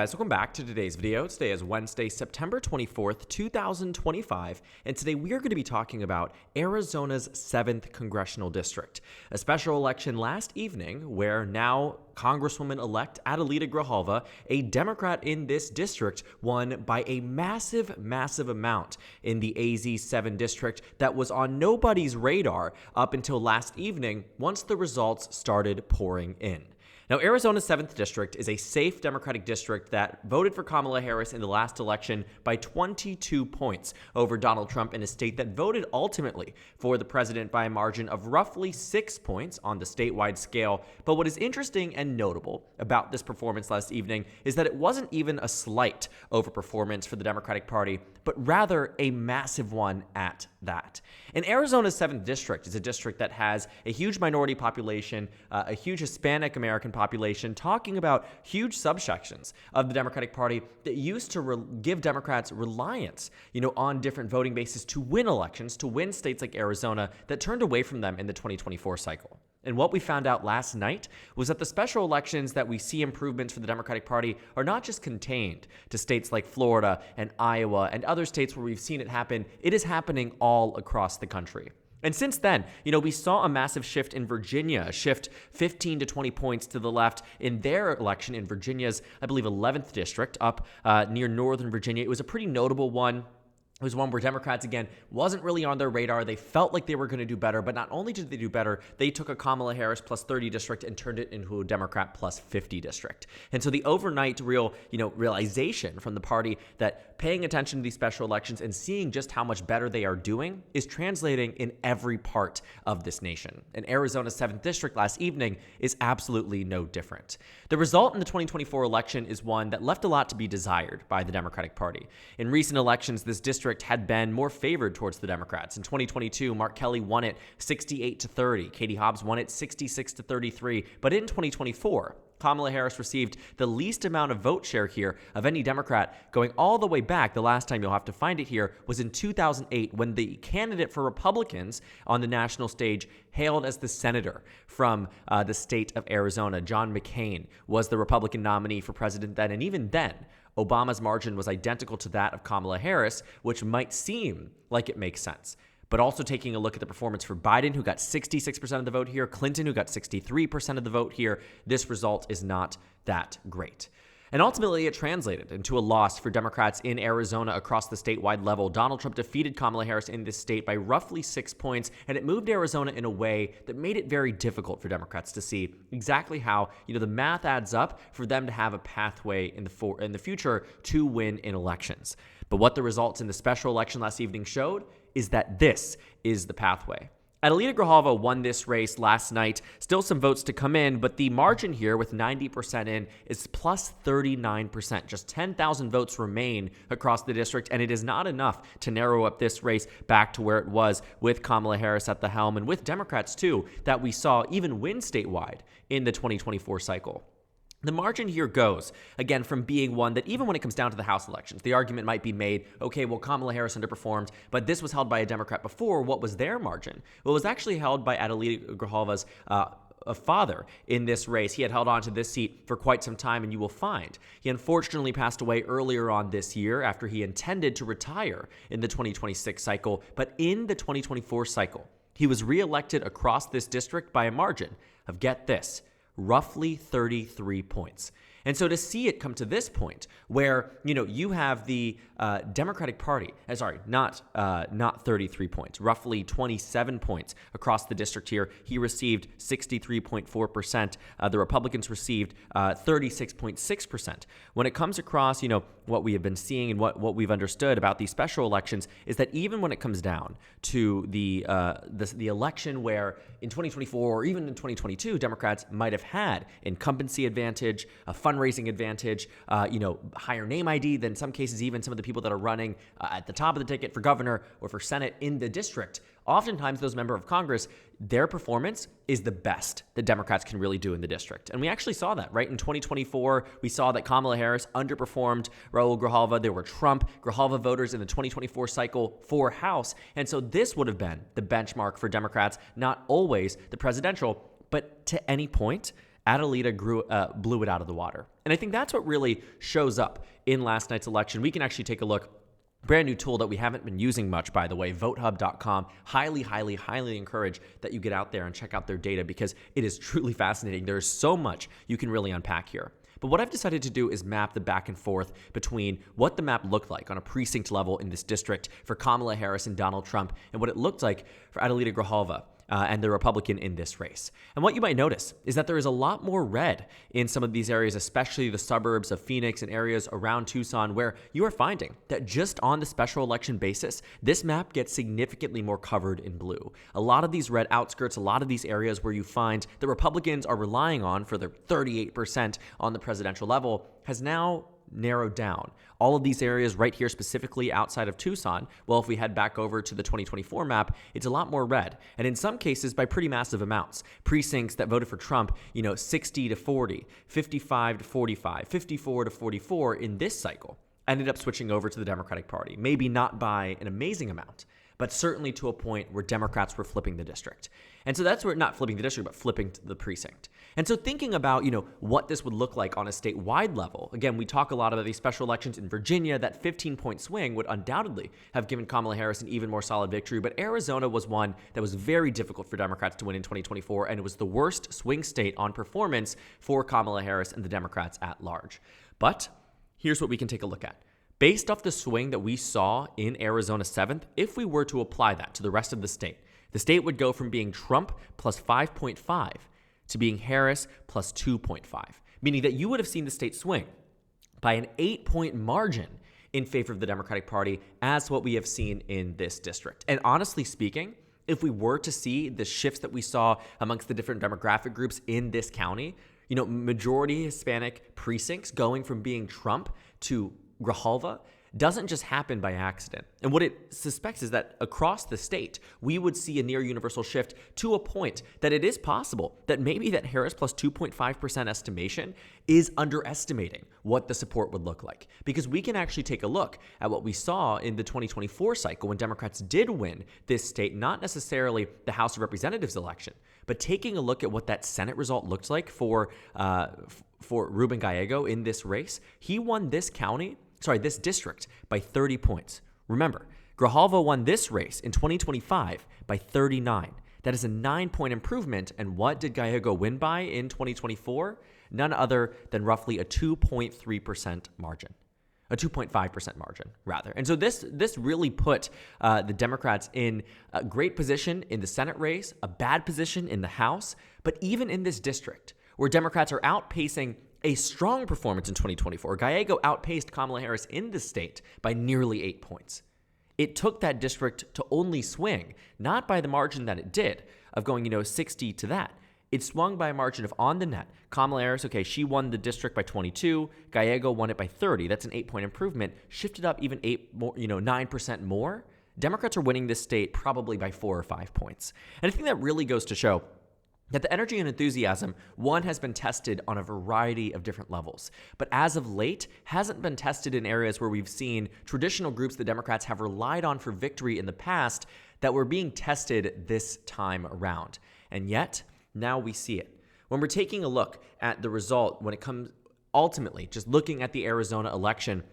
Guys, welcome back to today's video. Today is Wednesday, September 24th, 2025, and today we are going to be talking about Arizona's 7th Congressional District, a special election last evening where now Congresswoman-elect Adelita Grijalva, a Democrat in this district, won by a massive amount in the AZ 7 district that was on nobody's radar up until last evening once the results started pouring in. Now, Arizona's 7th district is a safe Democratic district that voted for Kamala Harris in the last election by 22 points over Donald Trump in a state that voted ultimately for the president by a margin of roughly 6 points on the statewide scale. But what is interesting and notable about this performance last evening is that it wasn't even a slight overperformance for the Democratic Party, but rather a massive one at that. And Arizona's 7th district is a district that has a huge minority population, a huge Hispanic American population, talking about huge subsections of the Democratic Party that used to give Democrats reliance, on different voting bases to win elections, to win states like Arizona that turned away from them in the 2024 cycle. And what we found out last night was that the special elections that we see improvements for the Democratic Party are not just contained to states like Florida and Iowa and other states where we've seen it happen. It is happening all across the country. And since then, we saw a massive shift in Virginia, a shift 15 to 20 points to the left in their election in Virginia's, I believe, 11th district up near Northern Virginia. It was a pretty notable one. It was one where Democrats, again, wasn't really on their radar. They felt like they were going to do better, but not only did they do better, they took a Kamala Harris plus 30 district and turned it into a Democrat plus 50 district. And so the overnight realization from the party that paying attention to these special elections and seeing just how much better they are doing is translating in every part of this nation. And Arizona's 7th district last evening is absolutely no different. The result in the 2024 election is one that left a lot to be desired by the Democratic Party. In recent elections, this district had been more favored towards the Democrats. In 2022, Mark Kelly won it 68 to 30. Katie Hobbs won it 66 to 33. But in 2024, Kamala Harris received the least amount of vote share here of any Democrat, going all the way back. The last time you'll have to find it here was in 2008 when the candidate for Republicans on the national stage, hailed as the senator from the state of Arizona, John McCain, was the Republican nominee for president then. And even then, Obama's margin was identical to that of Kamala Harris, which might seem like it makes sense. But also taking a look at the performance for Biden, who got 66% of the vote here, Clinton, who got 63% of the vote here, this result is not that great. And ultimately, it translated into a loss for Democrats in Arizona across the statewide level. Donald Trump defeated Kamala Harris in this state by roughly 6 points, and it moved Arizona in a way that made it very difficult for Democrats to see exactly how, the math adds up for them to have a pathway in the future to win in elections. But what the results in the special election last evening showed is that this is the pathway. Adelita Grijalva won this race last night. Still some votes to come in, but the margin here with 90% in is plus 39%. Just 10,000 votes remain across the district, and it is not enough to narrow up this race back to where it was with Kamala Harris at the helm and with Democrats, too, that we saw even win statewide in the 2024 cycle. The margin here goes, again, from being one that even when it comes down to the House elections, the argument might be made, okay, well, Kamala Harris underperformed, but this was held by a Democrat before. What was their margin? Well, it was actually held by Adelita Grijalva's father in this race. He had held on to this seat for quite some time, and you will find he unfortunately passed away earlier on this year after he intended to retire in the 2026 cycle. But in the 2024 cycle, he was reelected across this district by a margin of, get this, roughly 33 points. And so to see it come to this point where, you have the Democratic Party, not 33 points, roughly 27 points across the district here. He received 63.4%. The Republicans received 36.6%. When it comes across, what we have been seeing and what we've understood about these special elections is that even when it comes down to the election where in 2024 or even in 2022, Democrats might have had incumbency advantage, a fundraising advantage, higher name ID than in some cases even some of the people that are running at the top of the ticket for governor or for Senate in the district. Oftentimes, those members of Congress, their performance is the best that Democrats can really do in the district. And we actually saw that, right? In 2024, we saw that Kamala Harris underperformed Raul Grijalva. There were Trump-Grijalva voters in the 2024 cycle for House. And so this would have been the benchmark for Democrats, not always the presidential, but to any point, Adelita blew it out of the water. And I think that's what really shows up in last night's election. We can actually take a look. Brand new tool that we haven't been using much, by the way, votehub.com. Highly encourage that you get out there and check out their data because it is truly fascinating. There's so much you can really unpack here. But what I've decided to do is map the back and forth between what the map looked like on a precinct level in this district for Kamala Harris and Donald Trump and what it looked like for Adelita Grijalva and the Republican in this race. And what you might notice is that there is a lot more red in some of these areas, especially the suburbs of Phoenix and areas around Tucson, where you are finding that just on the special election basis, this map gets significantly more covered in blue. A lot of these red outskirts, a lot of these areas where you find the Republicans are relying on for their 38% on the presidential level has now narrowed down. All of these areas right here specifically outside of Tucson, well, if we head back over to the 2024 map, it's a lot more red. And in some cases by pretty massive amounts. Precincts that voted for Trump, 60 to 40, 55 to 45, 54 to 44 in this cycle ended up switching over to the Democratic Party. Maybe not by an amazing amount, but certainly to a point where Democrats were flipping the district. And so that's where, not flipping the district, but flipping the precinct. And so thinking about, what this would look like on a statewide level, again, we talk a lot about these special elections in Virginia. That 15-point swing would undoubtedly have given Kamala Harris an even more solid victory. But Arizona was one that was very difficult for Democrats to win in 2024, and it was the worst swing state on performance for Kamala Harris and the Democrats at large. But here's what we can take a look at. Based off the swing that we saw in Arizona 7th, if we were to apply that to the rest of the state would go from being Trump plus 5.5 to being Harris plus 2.5, meaning that you would have seen the state swing by an 8-point margin in favor of the Democratic Party as what we have seen in this district. And honestly speaking, if we were to see the shifts that we saw amongst the different demographic groups in this county, majority Hispanic precincts going from being Trump to Grijalva doesn't just happen by accident. And what it suspects is that across the state, we would see a near universal shift to a point that it is possible that maybe that Harris plus 2.5% estimation is underestimating what the support would look like. Because we can actually take a look at what we saw in the 2024 cycle when Democrats did win this state, not necessarily the House of Representatives election, but taking a look at what that Senate result looked like for Ruben Gallego in this race. He won this district by 30 points. Remember, Grijalva won this race in 2025 by 39. That is a 9-point improvement. And what did Gallego win by in 2024? None other than roughly a 2.3% margin. A 2.5% margin, rather. And so this really put the Democrats in a great position in the Senate race, a bad position in the House, but even in this district, where Democrats are outpacing a strong performance in 2024. Gallego outpaced Kamala Harris in the state by nearly 8 points. It took that district to only swing, not by the margin that it did, of going, 60 to that. It swung by a margin of on the net. Kamala Harris, she won the district by 22. Gallego won it by 30. That's an 8-point improvement. Shifted up even 9% more. Democrats are winning this state probably by 4 or 5 points. And I think that really goes to show that the energy and enthusiasm, one, has been tested on a variety of different levels, but as of late hasn't been tested in areas where we've seen traditional groups the Democrats have relied on for victory in the past that were being tested this time around. And yet, now we see it. When we're taking a look at the result, when it comes ultimately just looking at the Arizona election,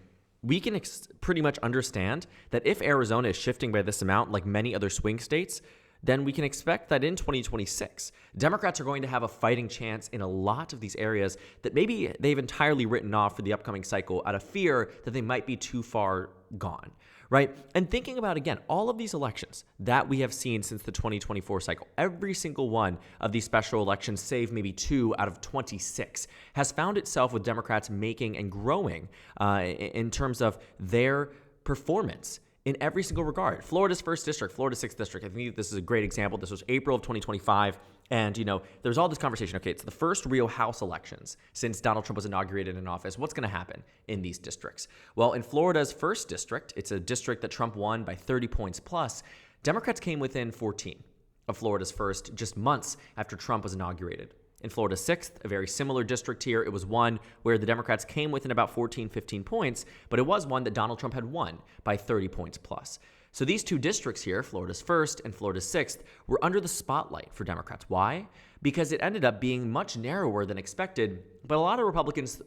we can pretty much understand that if Arizona is shifting by this amount, like many other swing states, then we can expect that in 2026, Democrats are going to have a fighting chance in a lot of these areas that maybe they've entirely written off for the upcoming cycle out of fear that they might be too far gone, right? And thinking about, again, all of these elections that we have seen since the 2024 cycle, every single one of these special elections, save maybe 2 out of 26, has found itself with Democrats making and growing in terms of their performance in every single regard. Florida's 1st district, Florida's 6th district. I think this is a great example. This was April of 2025. And, there was all this conversation. Okay, it's the first real House elections since Donald Trump was inaugurated in office. What's going to happen in these districts? Well, in Florida's 1st district, it's a district that Trump won by 30 points plus. Democrats came within 14 of Florida's 1st just months after Trump was inaugurated. In Florida's 6th, a very similar district here, it was one where the Democrats came within about 14, 15 points, but it was one that Donald Trump had won by 30 points plus. So these two districts here, Florida's 1st and Florida's 6th, were under the spotlight for Democrats. Why? because it ended up being much narrower than expected, but a lot of Republicans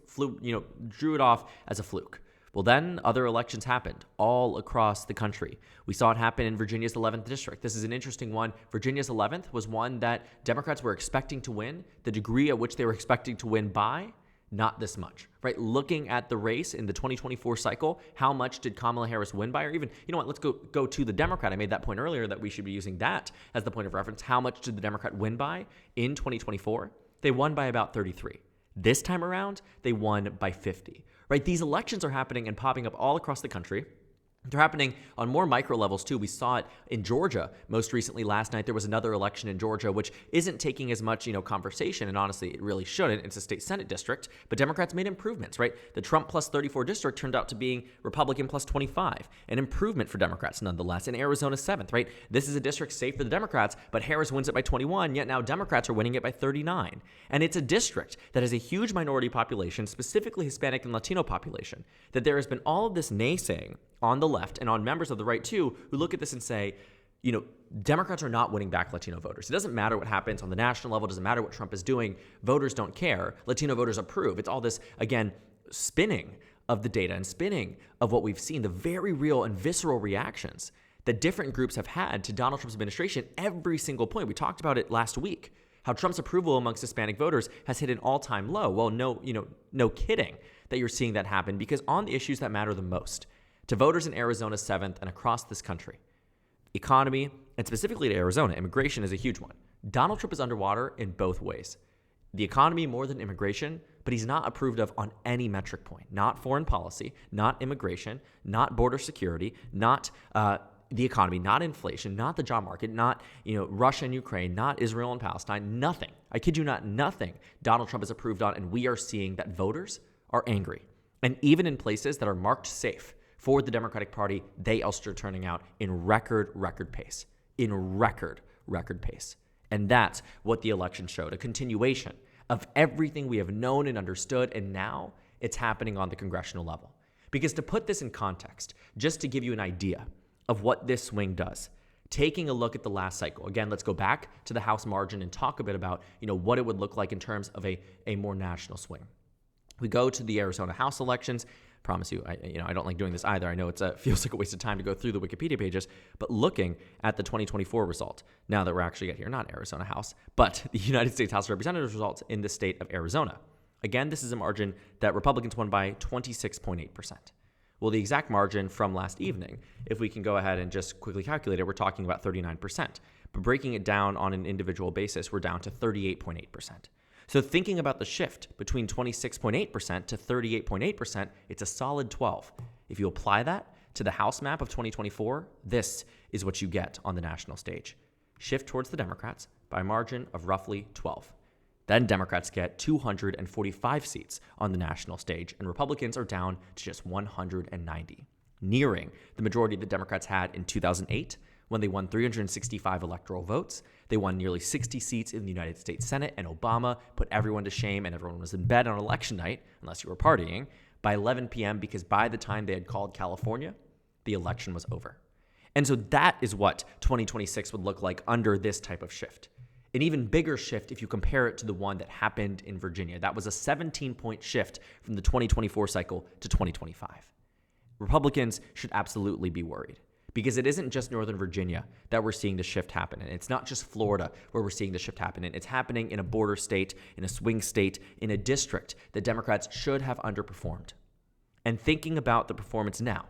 drew it off as a fluke. Well, then other elections happened all across the country. We saw it happen in Virginia's 11th district. This is an interesting one. Virginia's 11th was one that Democrats were expecting to win. The degree at which they were expecting to win by, not this much, right? Looking at the race in the 2024 cycle, how much did Kamala Harris win by? Or even, you know what, let's go to the Democrat. I made that point earlier that we should be using that as the point of reference. How much did the Democrat win by in 2024? They won by about 33. This time around, they won by 50, right? These elections are happening and popping up all across the country. They're happening on more micro levels too. We saw it in Georgia most recently last night. There was another election in Georgia, which isn't taking as much, conversation. And honestly, it really shouldn't. It's a state Senate district, but Democrats made improvements, right? The Trump plus 34 district turned out to being Republican plus 25, an improvement for Democrats nonetheless. In Arizona 7th, right? This is a district safe for the Democrats, but Harris wins it by 21, yet now Democrats are winning it by 39. And it's a district that has a huge minority population, specifically Hispanic and Latino population, that there has been all of this naysaying on the left and on members of the right too, who look at this and say, Democrats are not winning back Latino voters. It doesn't matter what happens on the national level. It doesn't matter what Trump is doing. Voters don't care. Latino voters approve. It's all this, again, spinning of the data and spinning of what we've seen, the very real and visceral reactions that different groups have had to Donald Trump's administration every single point. We talked about it last week, how Trump's approval amongst Hispanic voters has hit an all-time low. Well, no kidding that you're seeing that happen, because on the issues that matter the most to voters in Arizona 7th and across this country, economy, and specifically to Arizona, immigration is a huge one. Donald Trump is underwater in both ways. The economy more than immigration, but he's not approved of on any metric point. Not foreign policy, not immigration, not border security, not the economy, not inflation, not the job market, not Russia and Ukraine, not Israel and Palestine, nothing. I kid you not, nothing Donald Trump is approved on, and we are seeing that voters are angry. And even in places that are marked safe for the Democratic Party, they also are turning out in record pace. And that's what the election showed, a continuation of everything we have known and understood, and now it's happening on the congressional level. Because to put this in context, just to give you an idea of what this swing does, taking a look at the last cycle. Again, let's go back to the House margin and talk a bit about what it would look like in terms of a more national swing. We go to the Arizona House elections. Promise you, I don't like doing this either. I know it feels like a waste of time to go through the Wikipedia pages, but looking at the 2024 result, now that we're actually at here, not Arizona House, but the United States House of Representatives results in the state of Arizona. Again, this is a margin that Republicans won by 26.8%. Well, the exact margin from last evening, if we can go ahead and just quickly calculate it, we're talking about 39%. But breaking it down on an individual basis, we're down to 38.8%. So thinking about the shift between 26.8% to 38.8%, it's a solid 12. If you apply that to the House map of 2024, this is what you get on the national stage. Shift towards the Democrats by a margin of roughly 12. Then Democrats get 245 seats on the national stage, and Republicans are down to just 190, nearing the majority the Democrats had in 2008, when they won 365 electoral votes. They won nearly 60 seats in the United States Senate, and Obama put everyone to shame, and everyone was in bed on election night, unless you were partying, by 11 p.m. because by the time they had called California, the election was over. And so that is what 2026 would look like under this type of shift. An even bigger shift if you compare it to the one that happened in Virginia. That was a 17-point shift from the 2024 cycle to 2025. Republicans should absolutely be worried, because it isn't just Northern Virginia that we're seeing the shift happen in. It's not just Florida where we're seeing the shift happen in. It's happening in a border state, in a swing state, in a district that Democrats should have underperformed. And thinking about the performance now,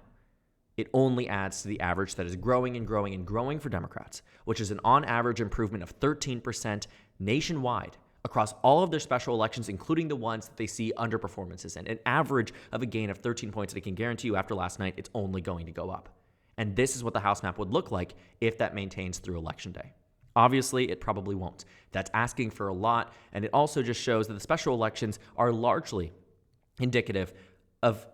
it only adds to the average that is growing and growing and growing for Democrats, which is an on-average improvement of 13% nationwide across all of their special elections, including the ones that they see underperformances in. An average of a gain of 13 points that I can guarantee you after last night, it's only going to go up. And this is what the House map would look like if that maintains through Election Day. Obviously, it probably won't. That's asking for a lot, and it also just shows that the special elections are largely indicative of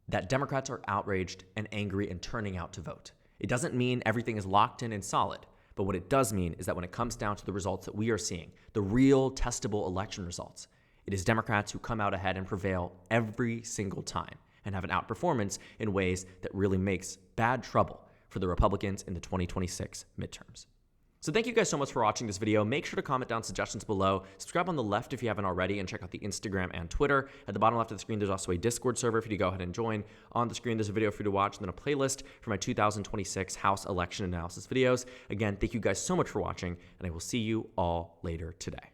that Democrats are outraged and angry and turning out to vote. It doesn't mean everything is locked in and solid, but what it does mean is that when it comes down to the results that we are seeing, the real testable election results, it is Democrats who come out ahead and prevail every single time and have an outperformance in ways that really makes bad trouble for the Republicans in the 2026 midterms. So thank you guys so much for watching this video. Make sure to comment down suggestions below. Subscribe on the left if you haven't already, and check out the Instagram and Twitter. At the bottom left of the screen, there's also a Discord server for you to go ahead and join. On the screen, there's a video for you to watch, and then a playlist for my 2026 House election analysis videos. Again, thank you guys so much for watching, and I will see you all later today.